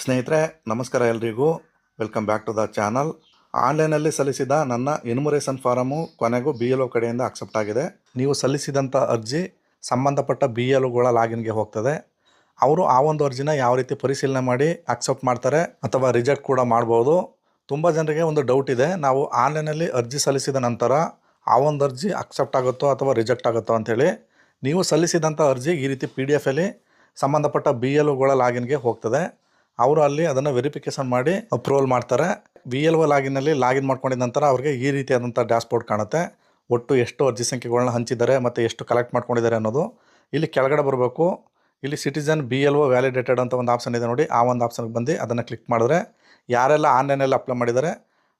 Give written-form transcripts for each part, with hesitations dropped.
ಸ್ನೇಹಿತರೆ ನಮಸ್ಕಾರ ಎಲ್ರಿಗೂ. Welcome back to the channel. ಆನ್ಲೈನಲ್ಲಿ ಸಲ್ಲಿಸಿದ ನನ್ನ ಎನ್ಯುಮರೇಷನ್ ಫಾರಮು ಕೊನೆಗೂ BLO ಕಡೆಯಿಂದ ಅಕ್ಸೆಪ್ಟ್ ಆಗಿದೆ. ನೀವು ಸಲ್ಲಿಸಿದಂಥ ಅರ್ಜಿ ಸಂಬಂಧಪಟ್ಟ BLOಗಳ ಲಾಗಿನ್ಗೆ ಹೋಗ್ತದೆ. ಅವರು ಆ ಒಂದು ಅರ್ಜಿನ ಯಾವ ರೀತಿ ಪರಿಶೀಲನೆ ಮಾಡಿ ಅಕ್ಸೆಪ್ಟ್ ಮಾಡ್ತಾರೆ ಅಥವಾ ರಿಜೆಕ್ಟ್ ಕೂಡ ಮಾಡ್ಬೋದು. ತುಂಬ ಜನರಿಗೆ ಒಂದು ಡೌಟ್ ಇದೆ, ನಾವು ಆನ್ಲೈನಲ್ಲಿ ಅರ್ಜಿ ಸಲ್ಲಿಸಿದ ನಂತರ ಆ ಒಂದು ಅರ್ಜಿ ಅಕ್ಸೆಪ್ಟ್ ಆಗುತ್ತೋ ಅಥವಾ ರಿಜೆಕ್ಟ್ ಆಗುತ್ತೋ ಅಂಥೇಳಿ. ನೀವು ಸಲ್ಲಿಸಿದಂಥ ಅರ್ಜಿ ಈ ರೀತಿ PDF ಅಲ್ಲಿ ಸಂಬಂಧಪಟ್ಟ BLOಗಳ ಲಾಗಿನ್ಗೆ ಹೋಗ್ತದೆ. ಅವರು ಅಲ್ಲಿ ಅದನ್ನು ವೆರಿಫಿಕೇಷನ್ ಮಾಡಿ ಅಪ್ರೂವಲ್ ಮಾಡ್ತಾರೆ. BLO ಲಾಗಿನ್ನಲ್ಲಿ ಲಾಗಿನ್ ಮಾಡ್ಕೊಂಡಿದ ನಂತರ ಅವ್ರಿಗೆ ಈ ರೀತಿಯಾದಂಥ ಡ್ಯಾಶ್ಬೋರ್ಡ್ ಕಾಣುತ್ತೆ. ಒಟ್ಟು ಎಷ್ಟು ಅರ್ಜಿ ಸಂಖ್ಯೆಗಳನ್ನ ಹಂಚಿದ್ದಾರೆ ಮತ್ತು ಎಷ್ಟು ಕಲೆಕ್ಟ್ ಮಾಡ್ಕೊಂಡಿದ್ದಾರೆ ಅನ್ನೋದು ಇಲ್ಲಿ ಕೆಳಗಡೆ ಬರಬೇಕು. ಇಲ್ಲಿ ಸಿಟಿಜನ್ BLO ವ್ಯಾಲಿಡೇಟೆಡ್ ಅಂತ ಒಂದು ಆಪ್ಷನ್ ಇದೆ ನೋಡಿ, ಆ ಒಂದು ಆಪ್ಷನ್ಗೆ ಬಂದು ಅದನ್ನು ಕ್ಲಿಕ್ ಮಾಡಿದ್ರೆ ಯಾರೆಲ್ಲ ಆನ್ಲೈನಲ್ಲಿ ಅಪ್ಲೈ ಮಾಡಿದ್ದಾರೆ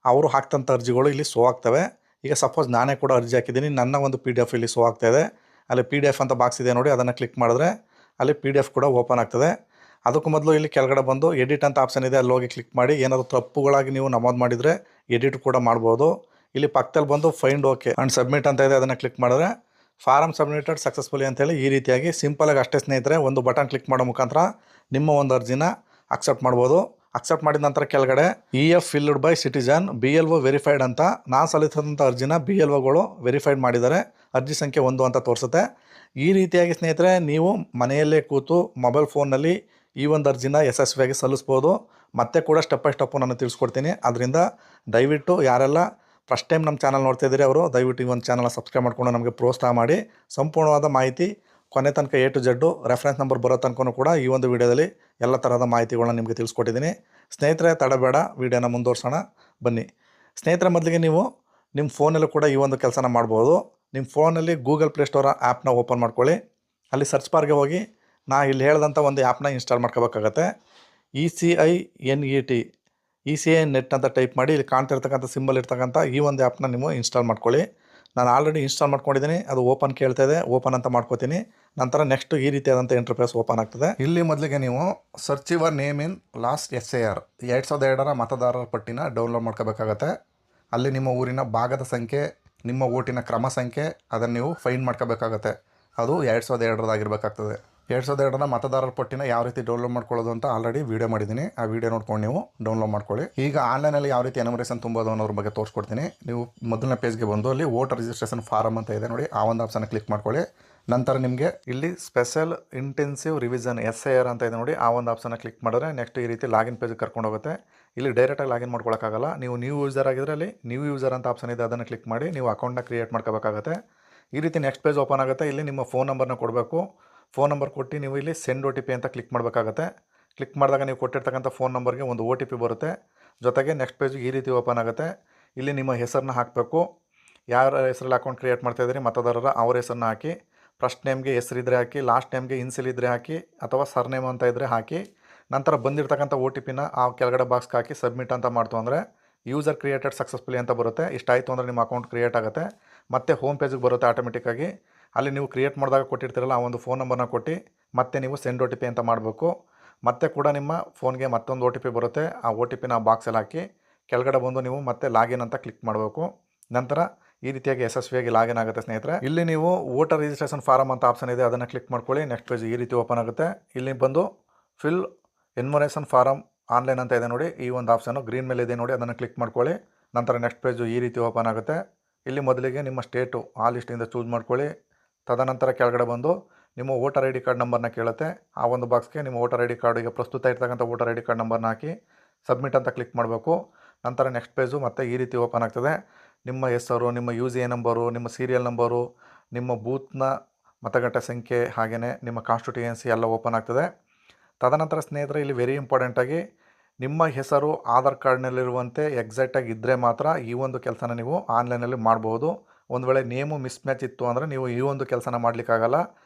ಅವರು ಹಾಕ್ತಂಥ ಅರ್ಜಿಗಳು ಇಲ್ಲಿ ಶೋ ಆಗ್ತವೆ. ಈಗ ಸಪೋಸ್ ನಾನೇ ಕೂಡ ಅರ್ಜಿ ಹಾಕಿದ್ದೀನಿ, ನನ್ನ ಒಂದು PDF ಇಲ್ಲಿ ಶೋ ಆಗ್ತಾಯಿದೆ. ಅಲ್ಲಿ PDF ಅಂತ ಬಾಕ್ಸ್ ಇದೆ ನೋಡಿ, ಅದನ್ನು ಕ್ಲಿಕ್ ಮಾಡಿದ್ರೆ ಅಲ್ಲಿ PDF ಕೂಡ ಓಪನ್ ಆಗ್ತದೆ. ಅದಕ್ಕೂ ಮೊದಲು ಇಲ್ಲಿ ಕೆಳಗಡೆ ಬಂದು ಎಡಿಟ್ ಅಂತ ಆಪ್ಷನ್ ಇದೆ, ಅಲ್ಲಿ ಹೋಗಿ ಕ್ಲಿಕ್ ಮಾಡಿ ಏನಾದರೂ ತಪ್ಪುಗಳಾಗಿ ನೀವು ನಮೂದು ಮಾಡಿದರೆ ಎಡಿಟ್ ಕೂಡ ಮಾಡ್ಬೋದು. ಇಲ್ಲಿ ಪಕ್ಕದಲ್ಲಿ ಬಂದು ಫೈಂಡ್ ಓಕೆ ಆ್ಯಂಡ್ ಸಬ್ಮಿಟ್ ಅಂತ ಇದೆ, ಅದನ್ನು ಕ್ಲಿಕ್ ಮಾಡಿದ್ರೆ ಫಾರಮ್ ಸಬ್ಮಿಟೆಡ್ ಸಕ್ಸಸ್ಫುಲಿ ಅಂತೇಳಿ ಈ ರೀತಿಯಾಗಿ ಸಿಂಪಲಾಗಿ ಅಷ್ಟೇ ಸ್ನೇಹಿತರೆ. ಒಂದು ಬಟನ್ ಕ್ಲಿಕ್ ಮಾಡೋ ಮುಖಾಂತರ ನಿಮ್ಮ ಒಂದು ಅರ್ಜಿನ ಅಕ್ಸೆಪ್ಟ್ ಮಾಡ್ಬೋದು. ಅಕ್ಸೆಪ್ಟ್ ಮಾಡಿದ ನಂತರ ಕೆಳಗಡೆ EF filled by citizen BLO verified ಅಂತ ನಾನು ಸಲ್ಲಿಸಿದಂಥ ಅರ್ಜಿನ BLOಗಳು ವೆರಿಫೈಡ್ ಮಾಡಿದ್ದಾರೆ. ಅರ್ಜಿ ಸಂಖ್ಯೆ 1 ಅಂತ ತೋರಿಸುತ್ತೆ. ಈ ರೀತಿಯಾಗಿ ಸ್ನೇಹಿತರೆ ನೀವು ಮನೆಯಲ್ಲೇ ಕೂತು ಮೊಬೈಲ್ ಫೋನ್ನಲ್ಲಿ ಈ ಒಂದು ಅರ್ಜಿನ ಯಶಸ್ವಿಯಾಗಿ ಸಲ್ಲಿಸ್ಬೋದು. ಮತ್ತೆ ಕೂಡ ಸ್ಟೆಪ್ ಬೈ ಸ್ಟೆಪ್ಪು ನಾನು ತಿಳಿಸ್ಕೊಡ್ತೀನಿ. ಅದರಿಂದ ದಯವಿಟ್ಟು ಯಾರೆಲ್ಲ ಫಸ್ಟ್ ಟೈಮ್ ನಮ್ಮ ಚಾನಲ್ ನೋಡ್ತಾ ಇದ್ದೀರಿ ಅವರು ದಯವಿಟ್ಟು ಈ ಒಂದು ಚಾನಲ್ನ ಸಬ್ಸ್ಕ್ರೈಬ್ ಮಾಡಿಕೊಂಡು ನಮಗೆ ಪ್ರೋತ್ಸಾಹ ಮಾಡಿ. ಸಂಪೂರ್ಣವಾದ ಮಾಹಿತಿ ಕೊನೆ ತನಕ A to Z reference number ಬರೋ ತನಕ ಕೂಡ ಈ ಒಂದು ವಿಡಿಯೋದಲ್ಲಿ ಎಲ್ಲ ಥರದ ಮಾಹಿತಿಗಳನ್ನ ನಿಮಗೆ ತಿಳಿಸ್ಕೊಟ್ಟಿದ್ದೀನಿ. ಸ್ನೇಹಿತರೆ ತಡಬೇಡ, ವಿಡಿಯೋನ ಮುಂದುವರ್ಸೋಣ ಬನ್ನಿ. ಸ್ನೇಹಿತರೆ ಮೊದಲಿಗೆ ನೀವು ನಿಮ್ಮ ಫೋನಲ್ಲೂ ಕೂಡ ಈ ಒಂದು ಕೆಲಸನ ಮಾಡ್ಬೋದು. ನಿಮ್ಮ ಫೋನಲ್ಲಿ ಗೂಗಲ್ ಪ್ಲೇಸ್ಟೋರ್ ಆ್ಯಪ್ನ ಓಪನ್ ಮಾಡ್ಕೊಳ್ಳಿ. ಅಲ್ಲಿ ಸರ್ಚ್ ಬಾರ್ಗೆ ಹೋಗಿ ನಾ ಇಲ್ಲಿ ಹೇಳ್ದಂಥ ಒಂದು ಆ್ಯಪ್ನ ಇನ್ಸ್ಟಾಲ್ ಮಾಡ್ಕೋಬೇಕಾಗತ್ತೆ. ECI ನೆಟ್ ಅಂತ ಟೈಪ್ ಮಾಡಿ ಇಲ್ಲಿ ಕಾಣ್ತಿರ್ತಕ್ಕಂಥ ಸಿಂಬಲ್ ಇರ್ತಕ್ಕಂಥ ಈ ಒಂದು ಆ್ಯಪ್ನ ನೀವು ಇನ್ಸ್ಟಾಲ್ ಮಾಡ್ಕೊಳ್ಳಿ. ನಾನು ಆಲ್ರೆಡಿ ಇನ್ಸ್ಟಾಲ್ ಮಾಡ್ಕೊಂಡಿದ್ದೀನಿ, ಅದು ಓಪನ್ ಕೇಳ್ತಾ ಇದೆ, ಓಪನ್ ಅಂತ ಮಾಡ್ಕೋತೀನಿ. ನಂತರ ನೆಕ್ಸ್ಟ್ ಈ ರೀತಿಯಾದಂಥ ಇಂಟರ್ಫೇಸ್ ಓಪನ್ ಆಗ್ತದೆ. ಇಲ್ಲಿ ಮೊದಲಿಗೆ ನೀವು search your name in last SIR 2002 ಮತದಾರರ ಪಟ್ಟಿನ ಡೌನ್ಲೋಡ್ ಮಾಡ್ಕೋಬೇಕಾಗತ್ತೆ. ಅಲ್ಲಿ ನಿಮ್ಮ ಊರಿನ ಭಾಗದ ಸಂಖ್ಯೆ, ನಿಮ್ಮ ಓಟಿನ ಕ್ರಮ ಸಂಖ್ಯೆ ಅದನ್ನು ನೀವು ಫೈಂಡ್ ಮಾಡ್ಕೋಬೇಕಾಗತ್ತೆ. ಅದು 2002 ಆಗಿರಬೇಕಾಗ್ತದೆ. 2002 ಮತದಾರರ ಪಟ್ಟಿನ ಯಾವ ರೀತಿ ಡೌನ್ಲೋಡ್ ಮಾಡ್ಕೊಳ್ಳೋದು ಅಂತ ಆಲ್ರೆಡಿ ವೀಡಿಯೋ ಮಾಡಿದ್ದೀನಿ. ಆ ವಿಡಿಯೋ ನೋಡ್ಕೊಂಡು ನೀವು ಡೌನ್ಲೋಡ್ ಮಾಡ್ಕೊಳ್ಳಿ. ಈಗ ಆನ್ಲೈನಲ್ಲಿ ಯಾವ ರೀತಿ ಎನ್ಯುಮರೇಷನ್ ತುಂಬೋದು ಅನ್ನೋದ್ರ ಬಗ್ಗೆ ತೋರಿಸ್ಕೊಡ್ತೀನಿ. ನೀವು ಮೊದಲನೇ ಪೇಜ್ಗೆ ಬಂದು ಅಲ್ಲಿ ವೋಟರ್ ರಿಜಿಸ್ಟ್ರೇಷನ್ ಫಾರಮ್ ಅಂತ ಇದೆ ನೋಡಿ, ಆ ಒಂದು ಆಪ್ಷನ್ ಕ್ಲಿಕ್ ಮಾಡ್ಕೊಳ್ಳಿ. ನಂತರ ನಿಮಗೆ ಇಲ್ಲಿ ಸ್ಪೆಷಲ್ ಇಂಟೆನ್ಸಿವ್ ರಿವಿಷನ್ SIR ಅಂತ ಇದೆ ನೋಡಿ, ಆ ಒಂದು ಆಪ್ಷನ್ನ ಕ್ಲಿಕ್ ಮಾಡಿದ್ರೆ ನೆಕ್ಸ್ಟ್ ಈ ರೀತಿ ಲಾಗಿನ್ ಪೇಜ್ಗೆ ಕರ್ಕೊಂಡು ಹೋಗುತ್ತೆ. ಇಲ್ಲಿ ಡೈರೆಕ್ಟಾಗಿ ಲಾಗಿನ್ ಮಾಡ್ಕೊಳ್ಳೋಕ್ಕಾಗಲ್ಲ. ನೀವು ನ್ಯೂ ಯೂಸರ್ ಆಗಿದ್ರೆ ಅಲ್ಲಿ ನ್ಯೂ ಯೂಸರ್ ಅಂತ ಆಪ್ಷನ್ ಇದೆ, ಅದನ್ನು ಕ್ಲಿಕ್ ಮಾಡಿ ನೀವು ಅಕೌಂಟ್ನ ಕ್ರಿಯೇಟ್ ಮಾಡ್ಕೋಬೇಕಾಗತ್ತೆ. ಈ ರೀತಿ ನೆಕ್ಸ್ಟ್ ಪೇಜ್ ಓಪನ್ ಆಗುತ್ತೆ. ಇಲ್ಲಿ ನಿಮ್ಮ ಫೋನ್ ನಂಬರ್ನ ಕೊಡಬೇಕು. ಫೋನ್ ನಂಬರ್ ಕೊಟ್ಟು ನೀವು ಇಲ್ಲಿ ಸೆಂಡ್ OTP ಅಂತ ಕ್ಲಿಕ್ ಮಾಡಬೇಕಾಗತ್ತೆ. ಕ್ಲಿಕ್ ಮಾಡಿದಾಗ ನೀವು ಕೊಟ್ಟಿರ್ತಕ್ಕಂಥ ಫೋನ್ ನಂಬರ್ಗೆ ಒಂದು OTP ಬರುತ್ತೆ. ಜೊತೆಗೆ ನೆಕ್ಸ್ಟ್ ಪೇಜ್ ಈ ರೀತಿ ಓಪನ್ ಆಗುತ್ತೆ. ಇಲ್ಲಿ ನಿಮ್ಮ ಹೆಸರನ್ನ ಹಾಕಬೇಕು. ಯಾರ ಹೆಸರಲ್ಲಿ ಅಕೌಂಟ್ ಕ್ರಿಯೇಟ್ ಮಾಡ್ತಾಯಿದ್ದೀರಿ ಮತದಾರರ ಅವ್ರ ಹೆಸರನ್ನ ಹಾಕಿ. ಫಸ್ಟ್ ನೇಮ್ಗೆ ಹೆಸರಿದ್ರೆ ಹಾಕಿ, ಲಾಸ್ಟ್ ನೇಮ್ಗೆ ಇನ್ಸಿಲ್ ಇದ್ದರೆ ಹಾಕಿ ಅಥವಾ ಸರ್ನೇಮ್ ಅಂತ ಇದ್ದರೆ ಹಾಕಿ. ನಂತರ ಬಂದಿರತಕ್ಕಂಥ OTPನ ಆ ಕೆಳಗಡೆ ಬಾಕ್ಸ್ಗೆ ಹಾಕಿ ಸಬ್ಮಿಟ್ ಅಂತ ಮಾಡ್ತು ಅಂದರೆ ಯೂಸರ್ ಕ್ರಿಯೇಟೆಡ್ ಸಕ್ಸಸ್ಫುಲಿ ಅಂತ ಬರುತ್ತೆ. ಇಷ್ಟಾಯಿತು ಅಂದರೆ ನಿಮ್ಮ ಅಕೌಂಟ್ ಕ್ರಿಯೇಟ್ ಆಗುತ್ತೆ. ಮತ್ತು ಹೋಮ್ ಪೇಜಿಗೆ ಬರುತ್ತೆ ಆಟೋಮೆಟಿಕ್ಕಾಗಿ. ಅಲ್ಲಿ ನೀವು ಕ್ರಿಯೇಟ್ ಮಾಡಿದಾಗ ಕೊಟ್ಟಿರ್ತೀರಲ್ಲ ಆ ಒಂದು ಫೋನ್ ನಂಬರ್ನ ಕೊಟ್ಟು ಮತ್ತೆ ನೀವು ಸೆಂಡ್ OTP ಅಂತ ಮಾಡಬೇಕು. ಮತ್ತೆ ಕೂಡ ನಿಮ್ಮ ಫೋನ್ಗೆ ಮತ್ತೊಂದು OTP ಬರುತ್ತೆ. ಆ OTPನ ಬಾಕ್ಸಲ್ಲಿ ಹಾಕಿ ಕೆಳಗಡೆ ಬಂದು ನೀವು ಮತ್ತೆ ಲಾಗಿನ್ ಅಂತ ಕ್ಲಿಕ್ ಮಾಡಬೇಕು. ನಂತರ ಈ ರೀತಿಯಾಗಿ ಯಶಸ್ವಿಯಾಗಿ ಲಾಗಿನ್ ಆಗುತ್ತೆ ಸ್ನೇಹಿತರೆ. ಇಲ್ಲಿ ನೀವು ವೋಟರ್ ರಿಜಿಸ್ಟ್ರೇಷನ್ ಫಾರಮ್ ಅಂತ ಆಪ್ಷನ್ ಇದೆ, ಅದನ್ನು ಕ್ಲಿಕ್ ಮಾಡ್ಕೊಳ್ಳಿ. ನೆಕ್ಸ್ಟ್ ಪೇಜ್ ಈ ರೀತಿ ಓಪನ್ ಆಗುತ್ತೆ. ಇಲ್ಲಿ ಬಂದು ಫಿಲ್ ಎನ್ಯುಮರೇಷನ್ ಫಾರಮ್ ಆನ್ಲೈನ್ ಅಂತ ಇದೆ ನೋಡಿ, ಈ ಒಂದು ಆಪ್ಷನ್ನು ಗ್ರೀನ್ ಮೇಲೆ ಇದೆ ನೋಡಿ, ಅದನ್ನು ಕ್ಲಿಕ್ ಮಾಡ್ಕೊಳ್ಳಿ. ನಂತರ ನೆಕ್ಸ್ಟ್ ಪೇಜು ಈ ರೀತಿ ಓಪನ್ ಆಗುತ್ತೆ. ಇಲ್ಲಿ ಮೊದಲಿಗೆ ನಿಮ್ಮ ಸ್ಟೇಟು ಆ ಲಿಸ್ಟಿಂದ ಚೂಸ್ ಮಾಡ್ಕೊಳ್ಳಿ. ತದನಂತರ ಕೆಳಗಡೆ ಬಂದು ನಿಮ್ಮ ವೋಟರ್ ID ಕಾರ್ಡ್ ನಂಬರ್ನ ಕೇಳುತ್ತೆ. ಆ ಒಂದು ಬಾಕ್ಸ್ಗೆ ನಿಮ್ಮ ವೋಟರ್ ID ಕಾರ್ಡಿಗೆ ಪ್ರಸ್ತುತ ಇರ್ತಕ್ಕಂಥ ವೋಟರ್ ID ಕಾರ್ಡ್ ನಂಬರ್ನ ಹಾಕಿ ಸಬ್ಮಿಟ್ ಅಂತ ಕ್ಲಿಕ್ ಮಾಡಬೇಕು. ನಂತರ ನೆಕ್ಸ್ಟ್ ಪೇಜು ಮತ್ತೆ ಈ ರೀತಿ ಓಪನ್ ಆಗ್ತದೆ. ನಿಮ್ಮ ಹೆಸರು, ನಿಮ್ಮ UCI ನಂಬರು, ನಿಮ್ಮ ಸೀರಿಯಲ್ ನಂಬರು, ನಿಮ್ಮ ಬೂತ್ನ ಮತಗಟ್ಟೆ ಸಂಖ್ಯೆ, ಹಾಗೆಯೇ ನಿಮ್ಮ ಕಾನ್ಸ್ಟಿಟ್ಯೂಯೆನ್ಸಿ ಎಲ್ಲ ಓಪನ್ ಆಗ್ತದೆ. ತದನಂತರ ಸ್ನೇಹಿತರೆ ಇಲ್ಲಿ ವೆರಿ ಇಂಪಾರ್ಟೆಂಟಾಗಿ ನಿಮ್ಮ ಹೆಸರು ಆಧಾರ್ ಕಾರ್ಡ್ನಲ್ಲಿರುವಂತೆ ಎಕ್ಸಾಕ್ಟಾಗಿ ಇದ್ದರೆ ಮಾತ್ರ ಈ ಒಂದು ಕೆಲಸನ ನೀವು ಆನ್ಲೈನಲ್ಲಿ ಮಾಡ್ಬೋದು. ಒಂದು ವೇಳೆ ನೇಮು ಮಿಸ್ ಮ್ಯಾಚ್ ಇತ್ತು ಅಂದರೆ ನೀವು ಈ ಒಂದು ಕೆಲಸನ ಮಾಡಲಿಕ್ಕಾಗಲ್ಲ.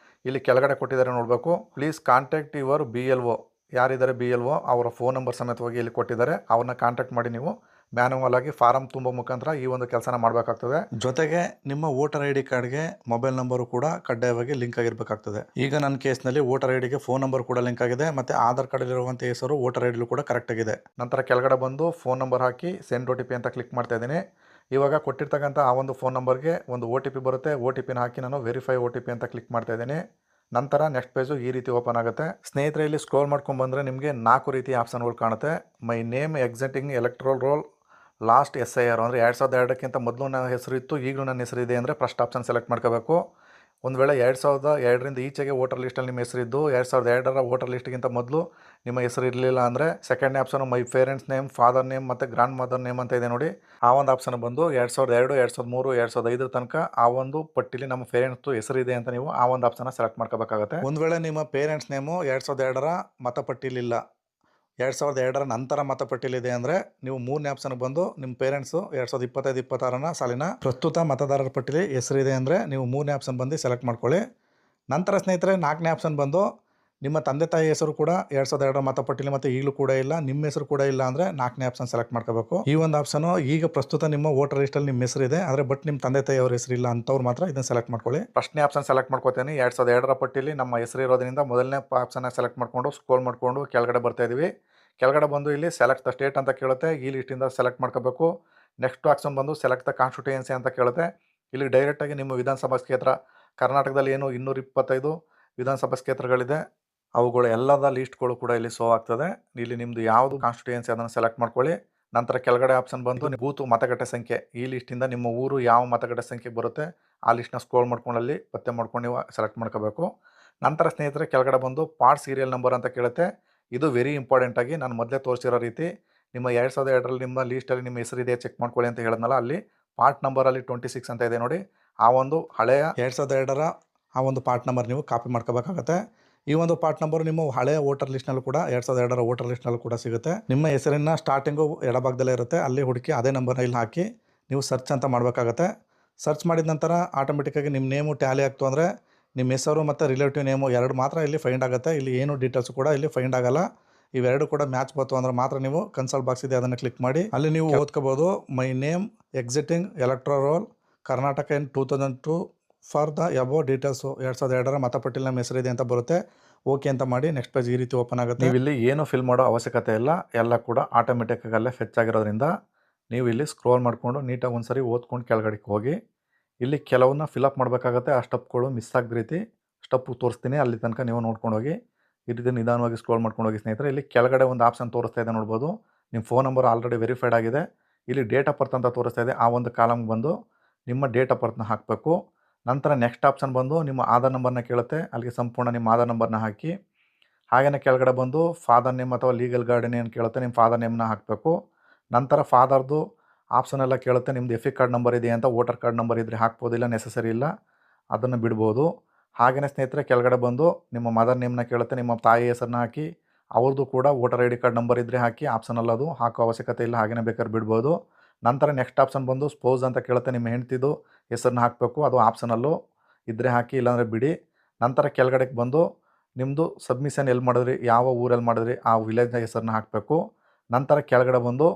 ಇಲ್ಲಿ ಕೆಳಗಡೆ ಕೊಟ್ಟಿದ್ದಾರೆ ನೋಡಬೇಕು. ಪ್ಲೀಸ್ ಕಾಂಟ್ಯಾಕ್ಟ್ ಯುವರ್ BLO, ಯಾರಿದ್ದಾರೆ BLO ಅವರ ಫೋನ್ ನಂಬರ್ ಸಮೇತವಾಗಿ ಇಲ್ಲಿ ಕೊಟ್ಟಿದ್ದಾರೆ. ಅವ್ರನ್ನ ಕಾಂಟ್ಯಾಕ್ಟ್ ಮಾಡಿ ನೀವು ಮ್ಯಾನುವಲ್ ಆಗಿ ಫಾರಮ್ ತುಂಬ ಮುಖಾಂತರ ಈ ಒಂದು ಕೆಲಸನ ಮಾಡಬೇಕಾಗ್ತದೆ. ಜೊತೆಗೆ ನಿಮ್ಮ ವೋಟರ್ ID ಕಾರ್ಡ್ಗೆ ಮೊಬೈಲ್ ನಂಬರು ಕೂಡ ಕಡ್ಡಾಯವಾಗಿ ಲಿಂಕ್ ಆಗಿರಬೇಕಾಗ್ತದೆ. ಈಗ ನನ್ನ ಕೇಸ್ನಲ್ಲಿ ವೋಟರ್ IDಗೆ ಫೋನ್ ನಂಬರ್ ಕೂಡ ಲಿಂಕ್ ಆಗಿದೆ ಮತ್ತು ಆಧಾರ್ ಕಾರ್ಡಲ್ಲಿರುವಂಥ ಹೆಸರು ವೋಟರ್ IDಲೂ ಕೂಡ ಕರೆಕ್ಟ್ ಆಗಿದೆ. ನಂತರ ಕೆಳಗಡೆ ಬಂದು ಫೋನ್ ನಂಬರ್ ಹಾಕಿ ಸೆಂಡ್ OTP ಅಂತ ಕ್ಲಿಕ್ ಮಾಡ್ತಾ ಇದ್ದೀನಿ. ಇವಾಗ ಕೊಟ್ಟಿರ್ತಕ್ಕಂಥ ಆ ಒಂದು ಫೋನ್ ನಂಬರ್ಗೆ ಒಂದು OTP ಬರುತ್ತೆ. OTPನ ಹಾಕಿ ನಾನು ವೆರಿಫೈ OTP ಅಂತ ಕ್ಲಿಕ್ ಮಾಡ್ತಾ ಇದ್ದೀನಿ. ನಂತರ ನೆಕ್ಸ್ಟ್ ಪೇಜು ಈ ರೀತಿ ಓಪನ್ ಆಗುತ್ತೆ. ಸ್ನೇಹಿತರೆ, ಇಲ್ಲಿ ಸ್ಕ್ರೋಲ್ ಮಾಡ್ಕೊಂಡು ಬಂದರೆ ನಿಮಗೆ 4 ರೀತಿಯ ಆಪ್ಷನ್ಗಳು ಕಾಣುತ್ತೆ. My name, existing, electoral roll, last SIR. ಅಂದರೆ 2002ಕ್ಕಿಂತ ಮೊದಲು ನನ್ನ ಹೆಸರು ಇತ್ತು, ಈಗಲೂ ನನ್ನ ಹೆಸರು ಇದೆ ಅಂದರೆ ಫಸ್ಟ್ ಆಪ್ಷನ್ ಸೆಲೆಕ್ಟ್ ಮಾಡ್ಕೋಬೇಕು. ಒಂದು ವೇಳೆ 2002ರಿಂದ ಈಚೆಗೆ ವೋಟರ್ ಲಿಸ್ಟಲ್ಲಿ ನಿಮ್ಮ ಹೆಸರಿದ್ದು 2002ರ ವೋಟರ್ ಲಿಸ್ಟ್ಗಿಂತ ಮೊದಲು ನಿಮ್ಮ ಹೆಸರು ಇರಲಿಲ್ಲ ಅಂದರೆ ಸೆಕೆಂಡ್ನೇ option my parents name, father name ಮತ್ತು ಗ್ರ್ಯಾಂಡ್ ಮದರ್ ನೇಮ್ ಅಂತ ಇದೆ ನೋಡಿ. ಆ ಒಂದು ಆಪ್ಷನ್ ಬಂದು 2002, 2003, 2005 ತನಕ ಆ ಒಂದು ಪಟ್ಟಿಲಿ ನಮ್ಮ ಪೇರೆಂಟ್ಸ್ದು ಹೆಸರಿದೆ ಅಂತ ನೀವು ಆ ಒಂದು ಆಪ್ಷನ್ನ ಸೆಲೆಕ್ಟ್ ಮಾಡ್ಕೋಬೇಕಾಗುತ್ತೆ. ಒಂದು ವೇಳೆ ನಿಮ್ಮ ಪೇರೆಂಟ್ಸ್ ನೇಮು 2002ರ ಮತಪಟ್ಟಿಲಿಲ್ಲ, 2002ರ ನಂತರ ಮತಪಟ್ಟಿಲಿದೆ ಅಂದರೆ ನೀವು 3ನೇ ಆಪ್ಷನ್ಗೆ ಬಂದು ನಿಮ್ಮ ಪೇರೆಂಟ್ಸು 2025-26ನ ಸಾಲಿನ ಪ್ರಸ್ತುತ ಮತದಾರರ ಪಟ್ಟಿಲಿ ಹೆಸರಿದೆ ಅಂದರೆ ನೀವು 3ನೇ ಆಪ್ಷನ್ ಬಂದು ಸೆಲೆಕ್ಟ್ ಮಾಡ್ಕೊಳ್ಳಿ. ನಂತರ ಸ್ನೇಹಿತರೆ 4ನೇ ಆಪ್ಷನ್ ಬಂದು ನಿಮ್ಮ ತಂದೆ ತಾಯಿ ಹೆಸರು ಕೂಡ 2002ರ ಮತಪಟ್ಟಿಲಿ ಮತ್ತು ಈಗಲೂ ಕೂಡ ಇಲ್ಲ, ನಿಮ್ಮ ಹೆಸರು ಕೂಡ ಇಲ್ಲ ಅಂದರೆ 4ನೇ ಆಪ್ಷನ್ ಸೆಲೆಕ್ಟ್ ಮಾಡ್ಕೋಬೇಕು. ಈ ಒಂದು ಆಪ್ಷನು ಈಗ ಪ್ರಸ್ತುತ ನಿಮ್ಮ ವೋಟರ್ ಲಿಸ್ಟಲ್ಲಿ ನಿಮ್ಮ ಹೆಸರಿದೆ ಆದರೆ ಬಟ್ ನಿಮ್ಮ ತಂದೆ ತಾಯಿ ಅವ್ರ ಹೆಸರಿಲ್ಲ ಅಂಥವ್ರು ಮಾತ್ರ ಇದನ್ನು ಸೆಲೆಕ್ಟ್ ಮಾಡ್ಕೊಳ್ಳಿ. ಫಸ್ಟ್ನೇ ಆಪ್ಷನ್ ಸೆಲೆಕ್ಟ್ ಮಾಡ್ಕೋತೀನಿ. 2002ರ ಪಟ್ಟಿಲಿ ನಮ್ಮ ಹೆಸರು ಇರೋದ್ರಿಂದ ಮೊದಲನೇ ಆಪ್ಷನ್ನ ಸೆಲೆಕ್ಟ್ ಮಾಡಿಕೊಂಡು ಸ್ಕ್ರೋಲ್ ಮಾಡಿಕೊಂಡು ಕೆಳಗಡೆ ಬರ್ತಾ ಇದೀವಿ. ಕೆಳಗಡೆ ಬಂದು ಇಲ್ಲಿ ಸೆಲೆಕ್ಟ್ ದ ಸ್ಟೇಟ್ ಅಂತ ಕೇಳುತ್ತೆ, ಈ ಲಿಸ್ಟಿಂದ ಸೆಲೆಕ್ಟ್ ಮಾಡ್ಕೋಬೇಕು. ನೆಕ್ಸ್ಟ್ ಆಪ್ಷನ್ ಬಂದು ಸೆಲೆಕ್ಟ್ ದ ಕಾನ್ಸ್ಟಿಟ್ಯೂಯೆನ್ಸಿ ಅಂತ ಕೇಳುತ್ತೆ. ಇಲ್ಲಿ ಡೈರೆಕ್ಟಾಗಿ ನಿಮ್ಮ ವಿಧಾನಸಭಾ ಕ್ಷೇತ್ರ, ಕರ್ನಾಟಕದಲ್ಲಿ ಏನು 225 ವಿಧಾನಸಭಾ ಕ್ಷೇತ್ರಗಳಿದೆ ಅವುಗಳು ಎಲ್ಲದ ಲೀಸ್ಟ್ಗಳು ಕೂಡ ಇಲ್ಲಿ ಶೋ ಆಗ್ತದೆ. ಇಲ್ಲಿ ನಿಮ್ಮದು ಯಾವುದು ಕಾನ್ಸ್ಟಿಟ್ಯೂಯೆನ್ಸಿ ಅದನ್ನು ಸೆಲೆಕ್ಟ್ ಮಾಡ್ಕೊಳ್ಳಿ. ನಂತರ ಕೆಳಗಡೆ ಆಪ್ಷನ್ ಬಂದು ಬೂತು ಮತಗಟ್ಟೆ ಸಂಖ್ಯೆ, ಈ ಲಿಸ್ಟಿಂದ ನಿಮ್ಮ ಊರು ಯಾವ ಮತಗಟ್ಟೆ ಸಂಖ್ಯೆ ಬರುತ್ತೆ ಆ ಲಿಸ್ಟ್ನ ಸ್ಕ್ರೋಲ್ ಮಾಡ್ಕೊಂಡು ಅಲ್ಲಿ ಪತ್ತೆ ಮಾಡ್ಕೊಂಡು ನೀವು ಸೆಲೆಕ್ಟ್ ಮಾಡ್ಕೋಬೇಕು. ನಂತರ ಸ್ನೇಹಿತರೆ ಕೆಳಗಡೆ ಬಂದು ಪಾರ್ಟ್ ಸೀರಿಯಲ್ ನಂಬರ್ ಅಂತ ಕೇಳುತ್ತೆ. ಇದು ವೆರಿ ಇಂಪಾರ್ಟೆಂಟಾಗಿ ನಾನು ಮೊದಲೇ ತೋರಿಸಿರೋ ರೀತಿ ನಿಮ್ಮ 2002ರಲ್ಲಿ ನಿಮ್ಮ ಲೀಸ್ಟಲ್ಲಿ ನಿಮ್ಮ ಹೆಸರಿದೆ ಚೆಕ್ ಮಾಡ್ಕೊಳ್ಳಿ ಅಂತ ಹೇಳಿದ್ನಲ್ಲ, ಅಲ್ಲಿ ಪಾರ್ಟ್ ನಂಬರಲ್ಲಿ 26 ಅಂತ ಇದೆ ನೋಡಿ. ಆ ಒಂದು ಹಳೆಯ 2002ರ ಆ ಒಂದು ಪಾರ್ಟ್ ನಂಬರ್ ನೀವು ಕಾಪಿ ಮಾಡ್ಕೋಬೇಕಾಗತ್ತೆ. ಈ ಒಂದು ಪಾರ್ಟ್ ನಂಬರ್ ನಿಮ್ಮ ಹಳೆಯ ವೋಟರ್ ಲಿಸ್ಟ್ನಲ್ಲೂ ಕೂಡ 2002ರ ವೋಟರ್ ಲಿಸ್ಟ್ನಲ್ಲೂ ಕೂಡ ಸಿಗುತ್ತೆ. ನಿಮ್ಮ ಹೆಸರಿನ ಸ್ಟಾರ್ಟಿಂಗು ಎಡಭಾಗದಲ್ಲೇ ಇರುತ್ತೆ, ಅಲ್ಲಿ ಹುಡುಕಿ ಅದೇ ನಂಬರ್ನ ಇಲ್ಲಿ ಹಾಕಿ ನೀವು ಸರ್ಚ್ ಅಂತ ಮಾಡಬೇಕಾಗತ್ತೆ. ಸರ್ಚ್ ಮಾಡಿದ ನಂತರ ಆಟೋಮೆಟಿಕ್ಕಾಗಿ ನಿಮ್ಮ ನೇಮು ಟ್ಯಾಲಿ ಆಗ್ತು ಅಂದರೆ ನಿಮ್ಮ ಹೆಸರು ಮತ್ತು ರಿಲೇಟಿವ್ ನೇಮು ಎರಡು ಮಾತ್ರ ಇಲ್ಲಿ ಫೈಂಡ್ ಆಗುತ್ತೆ. ಇಲ್ಲಿ ಏನು ಡೀಟೇಲ್ಸ್ ಕೂಡ ಇಲ್ಲಿ ಫೈಂಡ್ ಆಗಲ್ಲ. ಇವೆರಡು ಕೂಡ ಮ್ಯಾಚ್ ಬಂತು ಅಂದ್ರೆ ಮಾತ್ರ ನೀವು ಕನ್ಸಲ್ಟ್ ಬಾಕ್ಸ್ ಇದೆ ಅದನ್ನು ಕ್ಲಿಕ್ ಮಾಡಿ ಅಲ್ಲಿ ನೀವು ಓದ್ಕೋಬೋದು. My name, existing, electoral roll, Karnataka in 2002 for the above details 2002ರ ಮತಪಟ್ಟಿಲಿ ನಮ್ಮ ಹೆಸರಿದೆ ಅಂತ ಬರುತ್ತೆ. ಓಕೆ ಅಂತ ಮಾಡಿ ನೆಕ್ಸ್ಟ್ ಪೇಜ್ ಈ ರೀತಿ ಓಪನ್ ಆಗುತ್ತೆ. ನೀವು ಇಲ್ಲಿ ಏನು ಫಿಲ್ ಮಾಡೋ ಅವಶ್ಯಕತೆ ಇಲ್ಲ, ಎಲ್ಲ ಕೂಡ ಆಟೋಮೆಟಿಕ್ಕಾಗಿ ಅಲ್ಲೇ ಫೆಚ್ ಆಗಿರೋದ್ರಿಂದ ನೀವು ಇಲ್ಲಿ ಸ್ಕ್ರೋಲ್ ಮಾಡಿಕೊಂಡು ನೀಟಾಗಿ ಒಂದ್ಸರಿ ಓದ್ಕೊಂಡು ಕೆಳಗಡೆಗೆ ಹೋಗಿ ಇಲ್ಲಿ ಕೆಲವನ್ನ ಫಿಲಪ್ ಮಾಡಬೇಕಾಗತ್ತೆ. ಆ ಸ್ಟೆಪ್ಗಳು ಮಿಸ್ ಆಗದ ರೀತಿ ಸ್ಟೆಪ್ಪು ತೋರಿಸ್ತೀನಿ, ಅಲ್ಲಿ ತನಕ ನೀವು ನೋಡ್ಕೊಂಡು ಹೋಗಿ. ಈ ರೀತಿ ನಿಧಾನವಾಗಿ ಸ್ಕ್ರೋಲ್ ಮಾಡ್ಕೊಂಡು ಹೋಗಿ ಸ್ನೇಹಿತರೆ. ಇಲ್ಲಿ ಕೆಳಗಡೆ ಒಂದು ಆಪ್ಷನ್ ತೋರಿಸ್ತಾ ಇದೆ ನೋಡ್ಬೋದು, ನಿಮ್ಮ ಫೋನ್ ನಂಬರ್ ಆಲ್ರೆಡಿ ವೆರಿಫೈಡ್ ಆಗಿದೆ. ಇಲ್ಲಿ ಡೇಟ್ ಆಫ್ ಬರ್ತ್ ಅಂತ ತೋರಿಸ್ತಾ ಇದೆ, ಆ ಒಂದು ಕಾಲಮ್ಗೆ ಬಂದು ನಿಮ್ಮ ಡೇಟ್ ಆಫ್ ಬರ್ತ್ನ ಹಾಕಬೇಕು. ನಂತರ ನೆಕ್ಸ್ಟ್ ಆಪ್ಷನ್ ಬಂದು ನಿಮ್ಮ ಆಧಾರ್ ನಂಬರ್ನ ಕೇಳುತ್ತೆ, ಅಲ್ಲಿಗೆ ಸಂಪೂರ್ಣ ನಿಮ್ಮ ಆಧಾರ್ ನಂಬರ್ನ ಹಾಕಿ. ಹಾಗೆಯೇ ಕೆಳಗಡೆ ಬಂದು ಫಾದರ್ ನೇಮ್ ಅಥವಾ ಲೀಗಲ್ ಗಾರ್ಡಿಯನ್ ಏನು ಕೇಳುತ್ತೆ, ನಿಮ್ಮ ಫಾದರ್ ನೇಮ್ನ ಹಾಕಬೇಕು. ನಂತರ ಫಾದರ್ದು ಆಪ್ಷನ್ ಎಲ್ಲ ಕೇಳುತ್ತೆ, ನಿಮ್ಮದು ಎಫಿ ಕಾರ್ಡ್ ನಂಬರ್ ಇದೆ ಅಂತ, ವೋಟರ್ ಕಾರ್ಡ್ ನಂಬರ್ ಇದ್ದರೆ ಹಾಕ್ಬೋದು, ಇಲ್ಲ ನೆಸಸರಿ ಇಲ್ಲ ಅದನ್ನು ಬಿಡ್ಬೋದು. ಹಾಗೆಯೇ ಸ್ನೇಹಿತರೆ ಕೆಳಗಡೆ ಬಂದು ನಿಮ್ಮ ಮದರ್ ನೇಮ್ನ ಕೇಳುತ್ತೆ, ನಿಮ್ಮ ತಾಯಿ ಹೆಸರನ್ನ ಹಾಕಿ, ಅವ್ರದ್ದು ಕೂಡ ವೋಟರ್ ID ಕಾರ್ಡ್ ನಂಬರ್ ಇದ್ದರೆ ಹಾಕಿ, ಆಪ್ಷನಲ್ಲ ಅದು ಹಾಕೋ ಅವಶ್ಯಕತೆ ಇಲ್ಲ, ಹಾಗೆಯೇ ಬೇಕಾದ್ರೆ ಬಿಡ್ಬೋದು. ನಂತರ ನೆಕ್ಸ್ಟ್ ಆಪ್ಷನ್ ಬಂದು ಸ್ಪೋಸ್ ಅಂತ ಕೇಳುತ್ತೆ, ನಿಮ್ಮ ಹೆಂಡ್ತಿದು ಹೆಸರನ್ನ ಹಾಕಬೇಕು, ಅದು ಆಪ್ಷನಲ್ಲು ಇದ್ದರೆ ಹಾಕಿ ಇಲ್ಲಾಂದರೆ ಬಿಡಿ. ನಂತರ ಕೆಳಗಡೆಗೆ ಬಂದು ನಿಮ್ಮದು ಸಬ್ಮಿಷನ್ ಎಲ್ಲಿ ಮಾಡಿದ್ರಿ, ಯಾವ ಊರಲ್ಲಿ ಮಾಡಿದ್ರಿ ಆ ವಿಲೇಜ್ನ ಹೆಸರನ್ನ ಹಾಕಬೇಕು. ನಂತರ ಕೆಳಗಡೆ ಬಂದು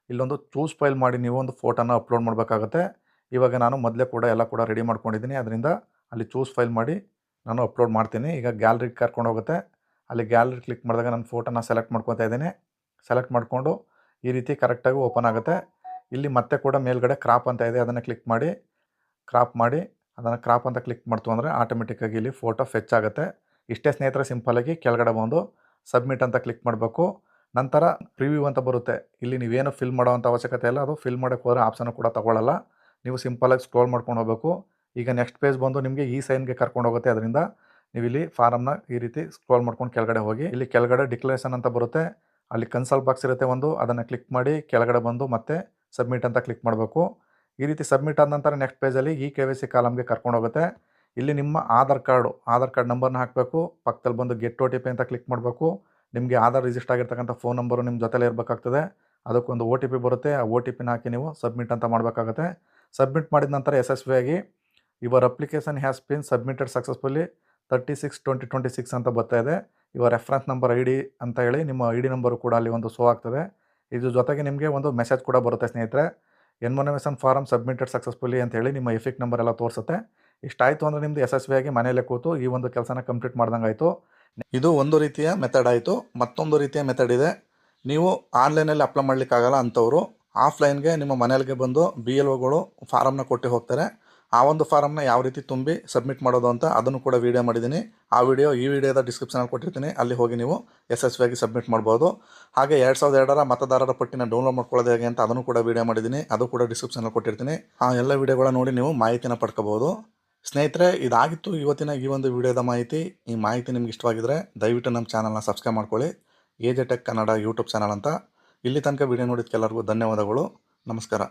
ಇಲ್ಲೊಂದು ಚೂಸ್ ಫೈಲ್ ಮಾಡಿ ನೀವು ಒಂದು ಫೋಟೋನ ಅಪ್ಲೋಡ್ ಮಾಡಬೇಕಾಗುತ್ತೆ. ಇವಾಗ ನಾನು ಮೊದಲೇ ಕೂಡ ಎಲ್ಲ ಕೂಡ ರೆಡಿ ಮಾಡ್ಕೊಂಡಿದ್ದೀನಿ, ಅದರಿಂದ ಅಲ್ಲಿ ಚೂಸ್ ಫೈಲ್ ಮಾಡಿ ನಾನು ಅಪ್ಲೋಡ್ ಮಾಡ್ತೀನಿ. ಈಗ ಗ್ಯಾಲರಿಗೆ ಕರ್ಕೊಂಡು ಹೋಗುತ್ತೆ, ಅಲ್ಲಿ ಗ್ಯಾಲರಿ ಕ್ಲಿಕ್ ಮಾಡಿದಾಗ ನಾನು ಫೋಟೋನ ಸೆಲೆಕ್ಟ್ ಮಾಡ್ಕೊತಾ ಇದ್ದೀನಿ. ಸೆಲೆಕ್ಟ್ ಮಾಡಿಕೊಂಡು ಈ ರೀತಿ ಕರೆಕ್ಟಾಗಿ ಓಪನ್ ಆಗುತ್ತೆ. ಇಲ್ಲಿ ಮತ್ತೆ ಕೂಡ ಮೇಲ್ಗಡೆ ಕ್ರಾಪ್ ಅಂತ ಇದೆ, ಅದನ್ನು ಕ್ಲಿಕ್ ಮಾಡಿ ಕ್ರಾಪ್ ಮಾಡಿ ಅದನ್ನು ಕ್ರಾಪ್ ಅಂತ ಕ್ಲಿಕ್ ಮಾಡ್ತು ಅಂದರೆ ಆಟೋಮೆಟಿಕ್ಕಾಗಿ ಇಲ್ಲಿ ಫೋಟೋ ಫೆಚ್ ಆಗುತ್ತೆ. ಇಷ್ಟೇ ಸ್ನೇಹಿತರೆ, ಸಿಂಪಲಾಗಿ ಕೆಳಗಡೆ ಬಂದು ಸಬ್ಮಿಟ್ ಅಂತ ಕ್ಲಿಕ್ ಮಾಡಬೇಕು. ನಂತರ ಪ್ರಿವ್ಯೂ ಅಂತ ಬರುತ್ತೆ, ಇಲ್ಲಿ ನೀವೇನು ಫಿಲ್ ಮಾಡೋವಂಥ ಅವಶ್ಯಕತೆ ಇಲ್ಲ, ಅದು ಫಿಲ್ ಮಾಡೋಕ್ಕೆ ಹೋದರೆ ಆಪ್ಷನ್ನು ಕೂಡ ತಗೊಳ್ಳಲ್ಲ. ನೀವು ಸಿಂಪಲಾಗಿ ಸ್ಕ್ರೋಲ್ ಮಾಡ್ಕೊಂಡು ಹೋಗಬೇಕು. ಈಗ ನೆಕ್ಸ್ಟ್ ಪೇಜ್ ಬಂದು ನಿಮಗೆ ಈ ಸೈನ್ಗೆ ಕರ್ಕೊಂಡು ಹೋಗುತ್ತೆ, ಅದರಿಂದ ನೀವು ಇಲ್ಲಿ ಫಾರಮ್ನ ಈ ರೀತಿ ಸ್ಕ್ರೋಲ್ ಮಾಡ್ಕೊಂಡು ಕೆಳಗಡೆ ಹೋಗಿ ಇಲ್ಲಿ ಕೆಳಗಡೆ ಡಿಕ್ಲರೇಷನ್ ಅಂತ ಬರುತ್ತೆ, ಅಲ್ಲಿ ಕನ್ಸಲ್ಟ್ ಬಾಕ್ಸ್ ಇರುತ್ತೆ ಒಂದು, ಅದನ್ನು ಕ್ಲಿಕ್ ಮಾಡಿ ಕೆಳಗಡೆ ಬಂದು ಮತ್ತೆ ಸಬ್ಮಿಟ್ ಅಂತ ಕ್ಲಿಕ್ ಮಾಡಬೇಕು. ಈ ರೀತಿ ಸಬ್ಮಿಟ್ ಆದ ನಂತರ ನೆಕ್ಸ್ಟ್ ಪೇಜಲ್ಲಿ ಈ KYC ಕಾಲಮ್ಗೆ ಕರ್ಕೊಂಡು ಹೋಗುತ್ತೆ. ಇಲ್ಲಿ ನಿಮ್ಮ ಆಧಾರ್ ಕಾರ್ಡ್ ನಂಬರ್ನ ಹಾಕಬೇಕು, ಪಕ್ಕದಲ್ಲಿ ಬಂದು ಗೆಟ್ OTP ಅಂತ ಕ್ಲಿಕ್ ಮಾಡಬೇಕು. ನಿಮಗೆ ಆಧಾರ್ ರಿಜಿಸ್ಟರ್ ಆಗಿರ್ತಕ್ಕಂಥ ಫೋನ್ ನಂಬರು ನಿಮ್ಮ ಜೊತೆಲೇ ಇರಬೇಕಾಗ್ತದೆ, ಅದಕ್ಕೊಂದು OTP ಬರುತ್ತೆ, ಆ OTPನ ಹಾಕಿ ನೀವು ಸಬ್ಮಿಟ್ ಅಂತ ಮಾಡಬೇಕಾಗುತ್ತೆ. ಸಬ್ಮಿಟ್ ಮಾಡಿದ ನಂತರ ಯಶಸ್ವಿಯಾಗಿ your application has been submitted successfully 36/2026 ಅಂತ ಬರ್ತಾ ಇದೆ. ಯುವರ್ ರೆಫರೆನ್ಸ್ ನಂಬರ್ ID ಅಂತ ಹೇಳಿ ನಿಮ್ಮ ID ನಂಬರು ಕೂಡ ಅಲ್ಲಿ ಒಂದು ಶೋ ಆಗ್ತದೆ. ಇದ್ರ ಜೊತೆಗೆ ನಿಮಗೆ ಒಂದು ಮೆಸೇಜ್ ಕೂಡ ಬರುತ್ತೆ ಸ್ನೇಹಿತರೆ, ಎನ್ಮೋನೇಷನ್ ಫಾರಮ್ ಸಬ್ಮಿಟೆಡ್ ಸಕ್ಸಸ್ಫುಲಿ ಅಂತ ಹೇಳಿ ನಿಮ್ಮ ಎಫಿಕ್ ನಂಬರ್ ಎಲ್ಲ ತೋರಿಸುತ್ತೆ. ಇಷ್ಟಾಯಿತು ಅಂದರೆ ನಿಮ್ಮದು ಯಶಸ್ವಿಯಾಗಿ ಮನೆಯಲ್ಲೇ ಕೂತು ಈ ಒಂದು ಕೆಲಸನ ಕಂಪ್ಲೀಟ್ ಮಾಡ್ದಂಗೆ ಆಯಿತು. ಇದು ಒಂದು ರೀತಿಯ ಮೆಥಡ್ ಆಯಿತು. ಮತ್ತೊಂದು ರೀತಿಯ ಮೆಥಡ್ ಇದೆ, ನೀವು ಆನ್ಲೈನಲ್ಲಿ ಅಪ್ಲೈ ಮಾಡಲಿಕ್ಕಾಗಲ್ಲ ಅಂಥವ್ರು ಆಫ್ಲೈನ್ಗೆ ನಿಮ್ಮ ಮನೆಯಲ್ಲಿಗೆ ಬಂದು BLOಗಳು ಫಾರಮ್ನ ಕೊಟ್ಟು ಹೋಗ್ತಾರೆ. ಆ ಒಂದು ಫಾರಮ್ನ ಯಾವ ರೀತಿ ತುಂಬಿ ಸಬ್ಮಿಟ್ ಮಾಡೋದು ಅಂತ ಅದನ್ನು ಕೂಡ ವೀಡಿಯೋ ಮಾಡಿದ್ದೀನಿ. ಆ ವಿಡಿಯೋ ಈ ವಿಡಿಯೋದ ಡಿಸ್ಕ್ರಿಪ್ಷನಲ್ಲಿ ಕೊಟ್ಟಿರ್ತೀನಿ, ಅಲ್ಲಿ ಹೋಗಿ ನೀವು ಯಶಸ್ವಿಯಾಗಿ ಸಬ್ಮಿಟ್ ಮಾಡ್ಬೋದು. ಹಾಗೆ 2002ರ ಮತದಾರರ ಪಟ್ಟಿನ ಡೌನ್ಲೋಡ್ ಮಾಡ್ಕೊಳ್ಳೋದು ಹೇಗೆ ಅಂತ ಅದನ್ನು ಕೂಡ ವೀಡಿಯೋ ಮಾಡಿದ್ದೀನಿ, ಅದು ಕೂಡ ಡಿಸ್ಕ್ರಿಪ್ಷನಲ್ಲಿ ಕೊಟ್ಟಿರ್ತೀನಿ. ಆ ಎಲ್ಲ ವಿಡಿಯೋಗಳ ನೋಡಿ ನೀವು ಮಾಹಿತಿನ ಪಡ್ಕೋಬೋದು. ಸ್ನೇಹಿತರೆ, ಇದಾಗಿತ್ತು ಇವತ್ತಿನ ಈ ಒಂದು ವಿಡಿಯೋದ ಮಾಹಿತಿ. ಈ ಮಾಹಿತಿ ನಿಮ್ಗೆ ಇಷ್ಟವಾಗಿದ್ದರೆ ದಯವಿಟ್ಟು ನಮ್ಮ ಚಾನಲ್ನ ಸಬ್ಸ್ಕ್ರೈಬ್ ಮಾಡ್ಕೊಳ್ಳಿ, AJ tech Kannada YouTube channel ಅಂತ. ಇಲ್ಲಿ ತನಕ ವಿಡಿಯೋ ನೋಡಿದ್ದಕ್ಕೆಲ್ಲರಿಗೂ ಧನ್ಯವಾದಗಳು. ನಮಸ್ಕಾರ.